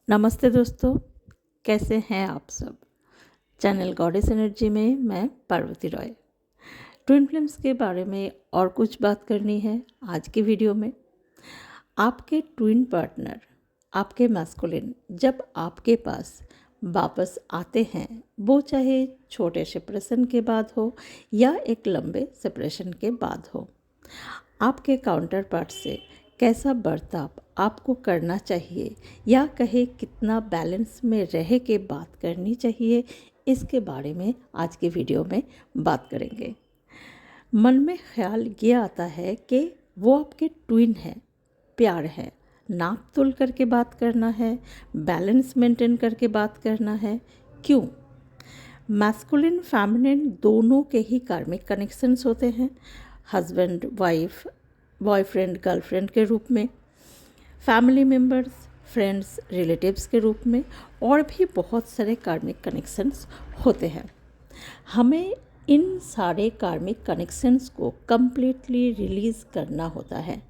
नमस्ते दोस्तों, कैसे हैं आप सब। चैनल गॉडेस एनर्जी में मैं पार्वती रॉय। ट्विन फ्लेम्स के बारे में और कुछ बात करनी है आज की वीडियो में। आपके ट्विन पार्टनर, आपके मैस्कुलिन जब आपके पास वापस आते हैं, वो चाहे छोटे सेपरेशन के बाद हो या एक लंबे सेपरेशन के बाद हो, आपके काउंटर पार्ट से कैसा बर्ताव आपको करना चाहिए या कहे कितना बैलेंस में रह के बात करनी चाहिए, इसके बारे में आज की वीडियो में बात करेंगे। मन में ख्याल ये आता है कि वो आपके ट्विन है, प्यार है, नाप तोल करके बात करना है, बैलेंस मेंटेन करके बात करना है। क्यों? मैस्कुलिन फेमिनिन दोनों के ही कार्मिक कनेक्शंस होते हैं। हस्बैंड वाइफ, बॉयफ्रेंड गर्लफ्रेंड के रूप में, फैमिली मेम्बर्स, फ्रेंड्स, रिलेटिव्स के रूप में, और भी बहुत सारे कार्मिक कनेक्शंस होते हैं। हमें इन सारे कार्मिक कनेक्शंस को कंप्लीटली रिलीज़ करना होता है।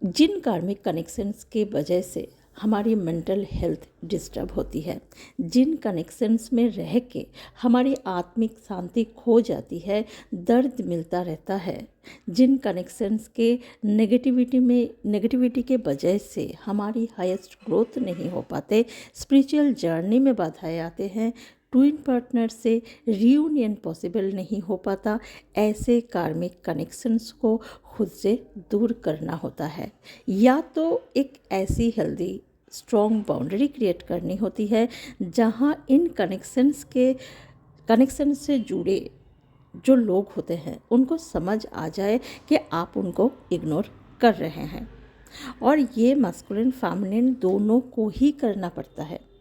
जिन कार्मिक कनेक्शंस की वजह से हमारी मेंटल हेल्थ डिस्टर्ब होती है, जिन कनेक्शंस में रह के हमारी आत्मिक शांति खो जाती है, दर्द मिलता रहता है, जिन कनेक्शंस के नेगेटिविटी के वजह से हमारी हाईएस्ट ग्रोथ नहीं हो पाते, स्पिरिचुअल जर्नी में बाधाएं आते हैं, ट्विन पार्टनर से रियूनियन पॉसिबल नहीं हो पाता, ऐसे कार्मिक कनेक्शंस को खुद से दूर करना होता है। या तो एक ऐसी हेल्दी स्ट्रॉन्ग बाउंड्री क्रिएट करनी होती है जहां इन कनेक्शन से जुड़े जो लोग होते हैं उनको समझ आ जाए कि आप उनको इग्नोर कर रहे हैं। और ये मैस्कुलिन फेमिनिन दोनों को ही करना पड़ता है।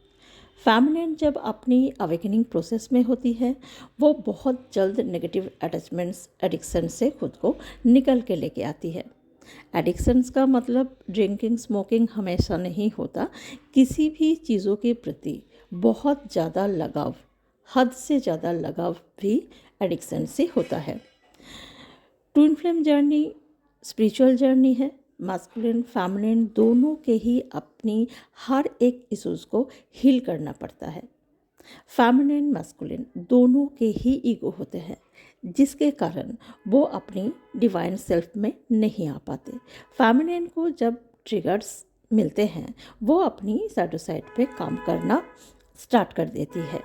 फेमिनिन जब अपनी अवेकनिंग प्रोसेस में होती है, वो बहुत जल्द नेगेटिव अटैचमेंट्स, एडिक्शन से खुद को निकल के लेके आती है। एडिक्शंस का मतलब ड्रिंकिंग, स्मोकिंग हमेशा नहीं होता। किसी भी चीज़ों के प्रति बहुत ज़्यादा लगाव, हद से ज़्यादा लगाव भी एडिक्शन से होता है। Twin flame journey spiritual journey है। मैस्कुलिन फेमिनिन दोनों के ही अपनी हर एक इश्यूज़ को हील करना पड़ता है। फेमिनिन मैस्कुलिन दोनों के ही ईगो होते हैं, जिसके कारण वो अपनी डिवाइन सेल्फ में नहीं आ पाते। फेमिनिन को जब ट्रिगर्स मिलते हैं, वो अपनी शैडो साइड पे काम करना स्टार्ट कर देती है।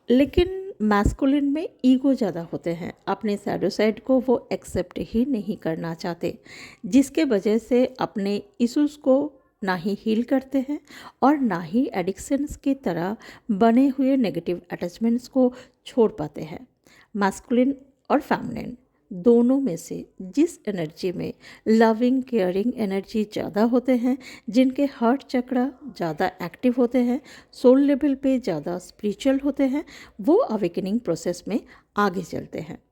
लेकिन मैस्कुलिन में ईगो ज़्यादा होते हैं, अपने शैडो साइड को वो एक्सेप्ट ही नहीं करना चाहते, जिसके वजह से अपने इश्यूज़ को ना ही हील करते हैं और ना ही एडिक्शंस की तरह बने हुए नेगेटिव अटैचमेंट्स को छोड़ पाते हैं। मैस्कुलिन और फेमिनिन दोनों में से जिस एनर्जी में लविंग केयरिंग एनर्जी ज़्यादा होते हैं, जिनके हार्ट चक्रा ज़्यादा एक्टिव होते हैं, सोल लेवल पे ज़्यादा स्पिरिचुअल होते हैं, वो अवेकनिंग प्रोसेस में आगे चलते हैं।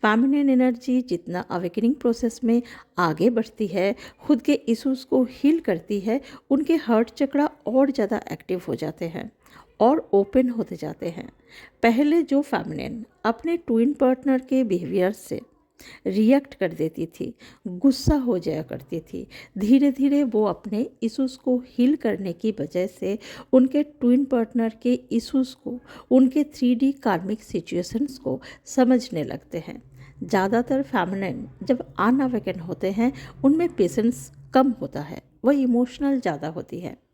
फेमिनिन एनर्जी जितना अवेकनिंग प्रोसेस में आगे बढ़ती है, खुद के इश्यूज़ को हील करती है, उनके हार्ट चक्रा और ज़्यादा एक्टिव हो जाते हैं और ओपन होते जाते हैं। पहले जो फेमिनिन अपने ट्विन पार्टनर के बिहेवियर से रिएक्ट कर देती थी, गुस्सा हो जाया करती थी, धीरे धीरे वो अपने इश्यूज़ को हील करने की वजह से उनके ट्विन पार्टनर के इश्यूज़ को, उनके 3D कार्मिक सिचुएशंस को समझने लगते हैं। ज़्यादातर फेमिनिन जब अनअवेकन होते हैं, उनमें पेशेंस कम होता है, वह इमोशनल ज़्यादा होती है।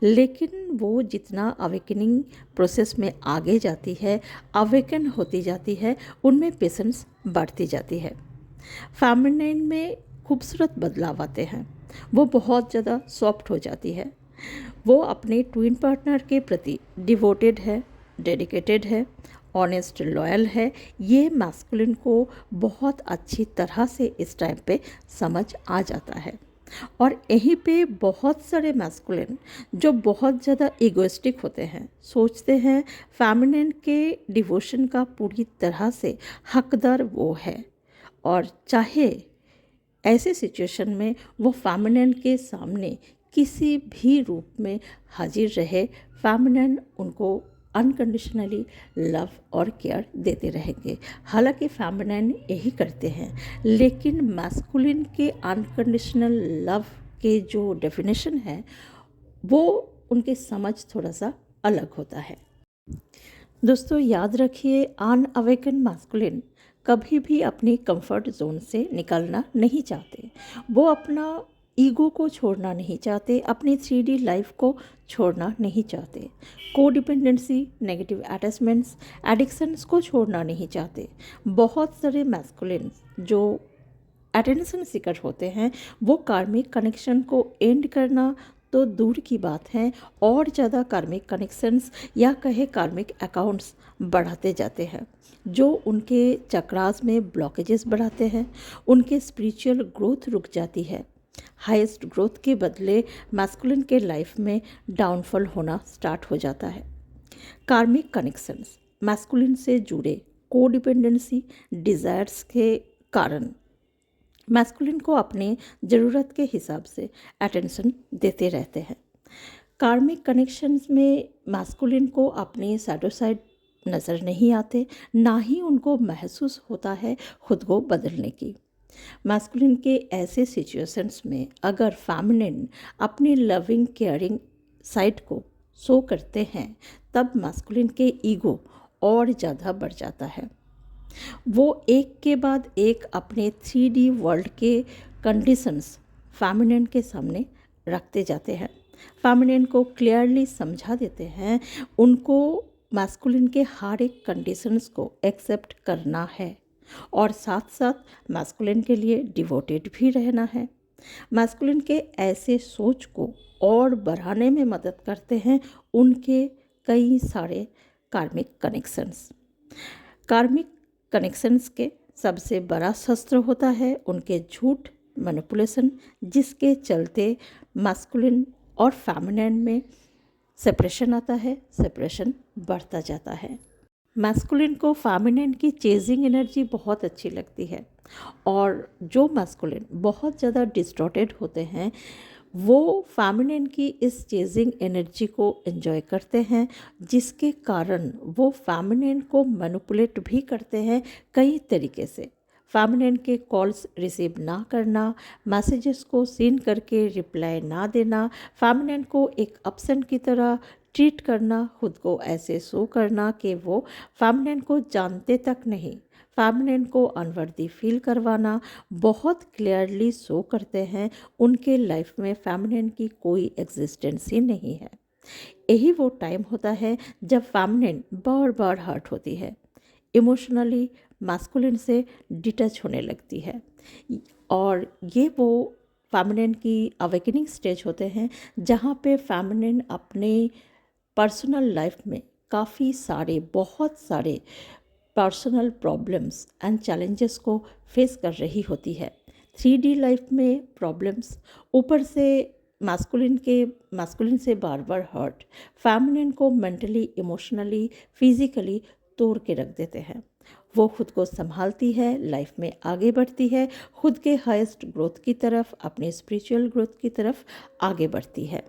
लेकिन वो जितना अवेकनिंग प्रोसेस में आगे जाती है, अवेकन होती जाती है, उनमें पेशेंस बढ़ती जाती है। फेमिनिन में खूबसूरत बदलाव आते हैं, वो बहुत ज़्यादा सॉफ्ट हो जाती है, वो अपने ट्विन पार्टनर के प्रति डिवोटेड है, डेडिकेटेड है, ऑनेस्ट, लॉयल है। ये मैस्कुलिन को बहुत अच्छी तरह से इस टाइम पे समझ आ जाता है। और यहीं पे बहुत सारे मैस्कुलिन जो बहुत ज़्यादा इगोइस्टिक होते हैं, सोचते हैं फेमिनिन के डिवोशन का पूरी तरह से हकदार वो है, और चाहे ऐसे सिचुएशन में वो फेमिनिन के सामने किसी भी रूप में हाजिर रहे, फेमिनिन उनको अनकंडीशनली लव और केयर देते रहेंगे। हालांकि फेमिनिन यही करते हैं, लेकिन मैस्कुलिन के अनकंडीशनल लव के जो डेफिनेशन है, वो उनकी समझ थोड़ा सा अलग होता है। दोस्तों याद रखिए, अनअवेकन मैस्कुलिन कभी भी अपनी कंफर्ट जोन से निकलना नहीं चाहते। वो अपना ईगो को छोड़ना नहीं चाहते, अपनी 3D लाइफ को छोड़ना नहीं चाहते, कोडिपेंडेंसी, नेगेटिव अटैचमेंट्स, एडिक्शंस को छोड़ना नहीं चाहते। बहुत सारे मैस्कुलिन जो अटेंशन सीकर होते हैं वो कार्मिक कनेक्शन को एंड करना तो दूर की बात है, और ज़्यादा कार्मिक कनेक्शंस या कहे कार्मिक अकाउंट्स बढ़ाते जाते हैं, जो उनके चक्रास में ब्लॉकेजेस बढ़ाते हैं। उनके स्पिरिचुअल ग्रोथ रुक जाती है। हाईएस्ट ग्रोथ के बदले मैस्कुलिन के लाइफ में डाउनफॉल होना स्टार्ट हो जाता है। कार्मिक कनेक्शंस मैस्कुलिन से जुड़े कोडिपेंडेंसी डिज़ायर्स के कारण मैस्कुलिन को अपने ज़रूरत के हिसाब से अटेंशन देते रहते हैं। कार्मिक कनेक्शंस में मैस्कुलिन को अपने शैडो साइड नज़र नहीं आते, ना ही उनको महसूस होता है खुद को बदलने की। मैस्कुलिन के ऐसे सिचुएशंस में अगर फेमिनिन अपनी लविंग केयरिंग साइड को शो करते हैं, तब मैस्कुलिन के ईगो और ज़्यादा बढ़ जाता है। वो एक के बाद एक अपने 3D वर्ल्ड के कंडीशंस फेमिनिन के सामने रखते जाते हैं। फेमिनिन को क्लियरली समझा देते हैं उनको मैस्कुलिन के हर एक कंडीशंस को एक्सेप्ट करना है, और साथ साथ मैस्कुलिन के लिए डिवोटेड भी रहना है। मैस्कुलिन के ऐसे सोच को और बढ़ाने में मदद करते हैं उनके कई सारे कार्मिक कनेक्शंस। कार्मिक कनेक्शंस के सबसे बड़ा शस्त्र होता है उनके झूठ, मैनिपुलेशन, जिसके चलते मैस्कुलिन और फेमिनिन में सेपरेशन आता है, सेपरेशन बढ़ता जाता है। मैस्कुलिन को फेमिनिन की चेजिंग एनर्जी बहुत अच्छी लगती है, और जो मैस्कुलिन बहुत ज़्यादा डिस्टॉर्टेड होते हैं वो फेमिनिन की इस चेजिंग एनर्जी को एंजॉय करते हैं, जिसके कारण वो फेमिनिन को मैनिपुलेट भी करते हैं कई तरीके से। फेमिनिन के कॉल्स रिसीव ना करना, मैसेजेस को सीन करके रिप्लाई ना देना, फेमिनिन को एक ऑप्शन की तरह ट्रीट करना, खुद को ऐसे शो करना कि वो फेमिनिन को जानते तक नहीं, फेमिनिन को अनवर्दी फील करवाना, बहुत क्लियरली शो करते हैं उनके लाइफ में फेमिनिन की कोई एग्जिस्टेंस ही नहीं है। यही वो टाइम होता है जब फेमिनिन बार बार हर्ट होती है, इमोशनली मैस्कुलिन से डिटच होने लगती है, और ये वो फेमिनिन की अवेकनिंग स्टेज होते हैं जहाँ पे फेमिनिन अपने पर्सनल लाइफ में काफ़ी सारे, बहुत सारे पर्सनल प्रॉब्लम्स एंड चैलेंजेस को फेस कर रही होती है। 3D लाइफ में प्रॉब्लम्स, ऊपर से मैस्कुलिन से बार बार हर्ट फेमिनिन को मेंटली, इमोशनली, फिजिकली तोड़ के रख देते हैं। वो खुद को संभालती है, लाइफ में आगे बढ़ती है, खुद के हाईएस्ट ग्रोथ की तरफ, अपने स्पिरिचुअल ग्रोथ की तरफ आगे बढ़ती है।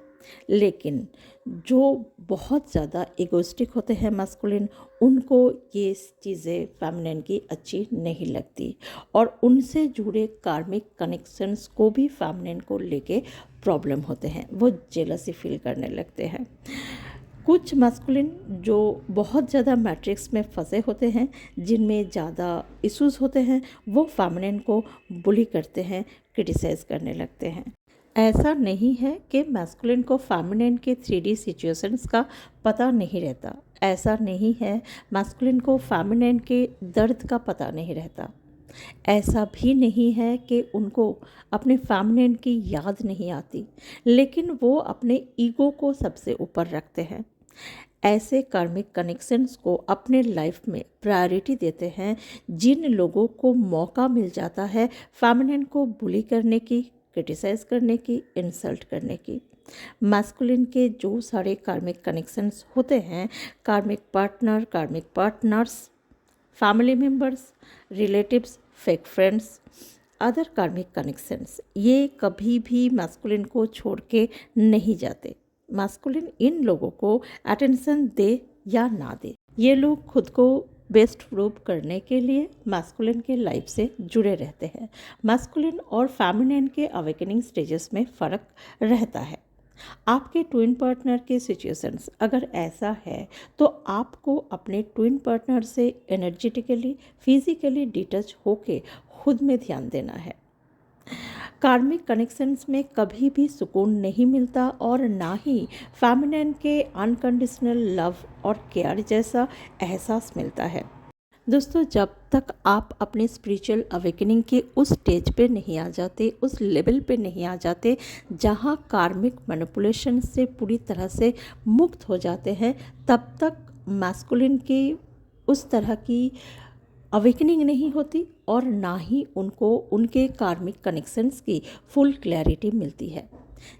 लेकिन जो बहुत ज़्यादा इगोइस्टिक होते हैं मैस्कुलिन, उनको ये चीज़ें फेमिनिन की अच्छी नहीं लगती, और उनसे जुड़े कार्मिक कनेक्शंस को भी फेमिनिन को लेके प्रॉब्लम होते हैं, वो जेलसी फील करने लगते हैं। कुछ मैस्कुलिन जो बहुत ज़्यादा मैट्रिक्स में फंसे होते हैं, जिनमें ज़्यादा इश्यूज होते हैं, वो फेमिनिन को बुली करते हैं, क्रिटिसाइज़ करने लगते हैं। ऐसा नहीं है कि मैस्कुलिन को फेमिनिन के 3D सिचुएशंस का पता नहीं रहता, ऐसा नहीं है मैस्कुलिन को फेमिनिन के दर्द का पता नहीं रहता, ऐसा भी नहीं है कि उनको अपने फेमिनिन की याद नहीं आती, लेकिन वो अपने ईगो को सबसे ऊपर रखते हैं। ऐसे कार्मिक कनेक्शंस को अपने लाइफ में प्रायोरिटी देते हैं जिन लोगों को मौका मिल जाता है फेमिनिन को बुली करने की, क्रिटिसाइज़ करने की, इंसल्ट करने की। मैस्कुलिन के जो सारे कार्मिक कनेक्शंस होते हैं, कार्मिक पार्टनर, कार्मिक partners, family members, relatives, fake friends, other कार्मिक कनेक्शंस, ये कभी भी मैस्कुलिन को छोड़ के नहीं जाते। मैस्कुलिन इन लोगों को अटेंशन दे या ना दे, ये लोग खुद को बेस्ट प्रूव करने के लिए मैस्कुलिन के लाइफ से जुड़े रहते हैं। मैस्कुलिन और फेमिनिन के अवेकनिंग स्टेजेस में फ़र्क रहता है। आपके ट्विन पार्टनर के सिचुएशंस अगर ऐसा है तो आपको अपने ट्विन पार्टनर से एनर्जेटिकली फिजिकली डिटच होके खुद में ध्यान देना है। कार्मिक कनेक्शंस में कभी भी सुकून नहीं मिलता और ना ही फेमिनिन के अनकंडीशनल लव और केयर जैसा एहसास मिलता है। दोस्तों, जब तक आप अपने स्पिरिचुअल अवेकनिंग के उस स्टेज पे नहीं आ जाते, उस लेवल पे नहीं आ जाते जहाँ कार्मिक मैनिपुलेशन से पूरी तरह से मुक्त हो जाते हैं, तब तक मैस्कुलिन की उस तरह की अवेकनिंग नहीं होती और ना ही उनको उनके कार्मिक कनेक्शंस की फुल क्लैरिटी मिलती है।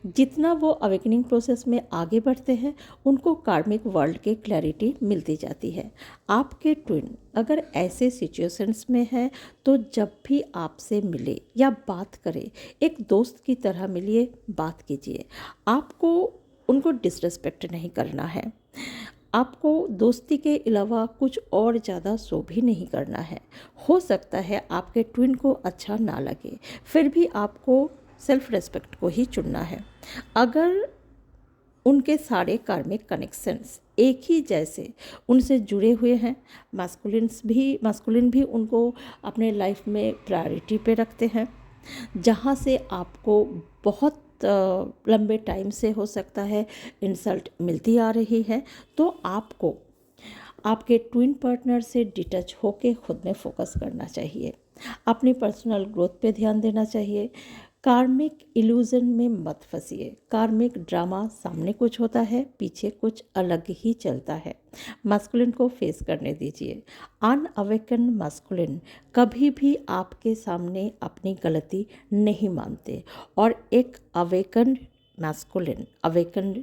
जितना वो अवेकनिंग प्रोसेस में आगे बढ़ते हैं, उनको कार्मिक वर्ल्ड की क्लैरिटी मिलती जाती है। आपके ट्विन अगर ऐसे सिचुएशंस में है तो जब भी आपसे मिले या बात करे, एक दोस्त की तरह मिलिए, बात कीजिए। आपको उनको डिसरिस्पेक्ट नहीं करना है। आपको दोस्ती के अलावा कुछ और ज़्यादा शो भी नहीं करना है। हो सकता है आपके ट्विन को अच्छा ना लगे, फिर भी आपको सेल्फ रेस्पेक्ट को ही चुनना है। अगर उनके सारे कार्मिक कनेक्शंस एक ही जैसे उनसे जुड़े हुए हैं, मास्कुलिन भी उनको अपने लाइफ में प्रायोरिटी पे रखते हैं, जहाँ से आपको बहुत लंबे टाइम से हो सकता है इंसल्ट मिलती आ रही है, तो आपको आपके ट्विन पार्टनर से डिटच होके खुद में फोकस करना चाहिए। अपनी पर्सनल ग्रोथ पे ध्यान देना चाहिए। कार्मिक इल्यूजन में मत फंसिए। कार्मिक ड्रामा सामने कुछ होता है, पीछे कुछ अलग ही चलता है। मास्कुलिन को फेस करने दीजिए। अनअवेकन मास्कुलिन कभी भी आपके सामने अपनी गलती नहीं मानते और एक अवेकन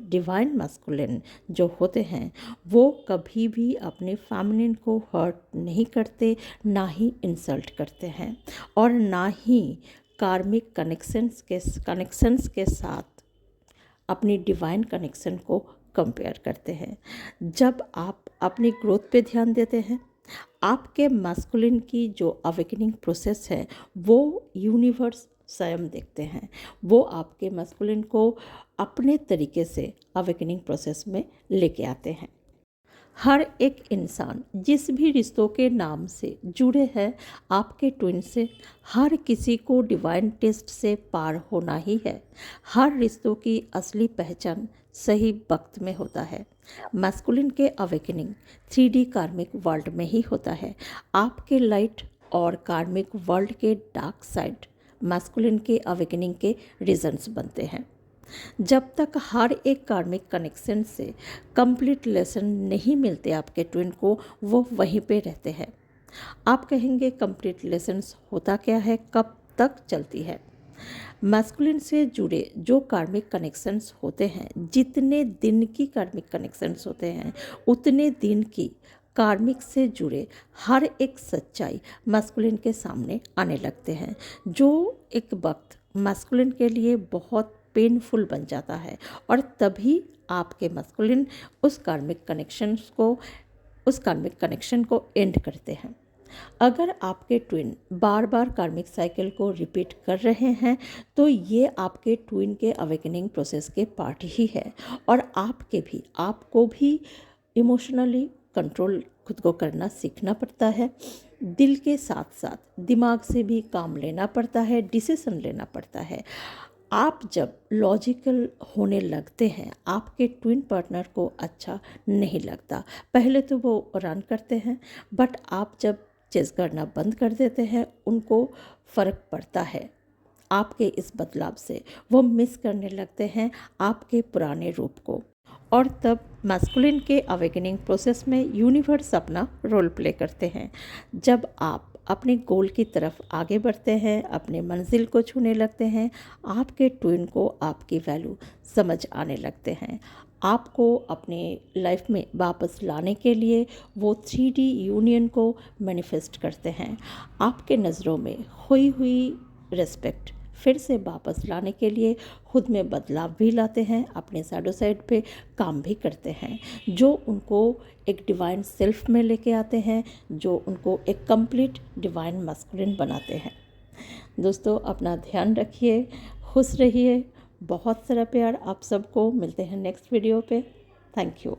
डिवाइन मास्कुलिन जो होते हैं, वो कभी भी अपने फेमिनिन को हर्ट नहीं करते, ना ही इंसल्ट करते हैं और ना ही कार्मिक कनेक्शंस के साथ अपनी डिवाइन कनेक्शन को कंपेयर करते हैं। जब आप अपनी ग्रोथ पे ध्यान देते हैं, आपके मास्कुलिन की जो अवेकनिंग प्रोसेस है वो यूनिवर्स स्वयं देखते हैं। वो आपके मास्कुलिन को अपने तरीके से अवेकनिंग प्रोसेस में लेके आते हैं। हर एक इंसान जिस भी रिश्तों के नाम से जुड़े हैं आपके ट्विन से, हर किसी को डिवाइन टेस्ट से पार होना ही है। हर रिश्तों की असली पहचान सही वक्त में होता है। मैस्कुलिन के अवेकनिंग 3D कार्मिक वर्ल्ड में ही होता है। आपके लाइट और कार्मिक वर्ल्ड के डार्क साइड मैस्कुलिन के अवेकनिंग के रीजन्स बनते हैं। जब तक हर एक कार्मिक कनेक्शन से कंप्लीट लेसन नहीं मिलते आपके ट्विन को, वो वहीं पे रहते हैं। आप कहेंगे कंप्लीट लेसन्स होता क्या है, कब तक चलती है? मैस्कुलिन से जुड़े जो कार्मिक कनेक्शंस होते हैं, जितने दिन की कार्मिक कनेक्शंस होते हैं, उतने दिन की कार्मिक से जुड़े हर एक सच्चाई मैस्कुलिन के सामने आने लगते हैं, जो एक वक्त मैस्कुलिन के लिए बहुत पेनफुल बन जाता है और तभी आपके मैस्कुलिन उस कार्मिक कनेक्शन को एंड करते हैं। अगर आपके ट्विन बार बार कार्मिक साइकिल को रिपीट कर रहे हैं तो ये आपके ट्विन के अवेकनिंग प्रोसेस के पार्ट ही है और आपको भी इमोशनली कंट्रोल खुद को करना सीखना पड़ता है। दिल के साथ साथ दिमाग से भी काम लेना पड़ता है, डिसीजन लेना पड़ता है। आप जब लॉजिकल होने लगते हैं, आपके ट्विन पार्टनर को अच्छा नहीं लगता। पहले तो वो रन करते हैं, बट आप जब चेस करना बंद कर देते हैं, उनको फ़र्क पड़ता है आपके इस बदलाव से। वो मिस करने लगते हैं आपके पुराने रूप को और तब मैस्कुलिन के अवेकनिंग प्रोसेस में यूनिवर्स अपना रोल प्ले करते हैं। जब आप अपने गोल की तरफ आगे बढ़ते हैं, अपने मंजिल को छूने लगते हैं, आपके ट्विन को आपकी वैल्यू समझ आने लगते हैं। आपको अपने लाइफ में वापस लाने के लिए वो 3D यूनियन को मैनिफेस्ट करते हैं। आपके नज़रों में खोई हुई रिस्पेक्ट फिर से वापस लाने के लिए खुद में बदलाव भी लाते हैं, अपने शैडो साइड पे काम भी करते हैं, जो उनको एक डिवाइन सेल्फ में लेके आते हैं, जो उनको एक कंप्लीट डिवाइन मैस्कुलिन बनाते हैं। दोस्तों, अपना ध्यान रखिए, खुश रहिए, बहुत सारा प्यार आप सबको। मिलते हैं नेक्स्ट वीडियो पे। Thank you.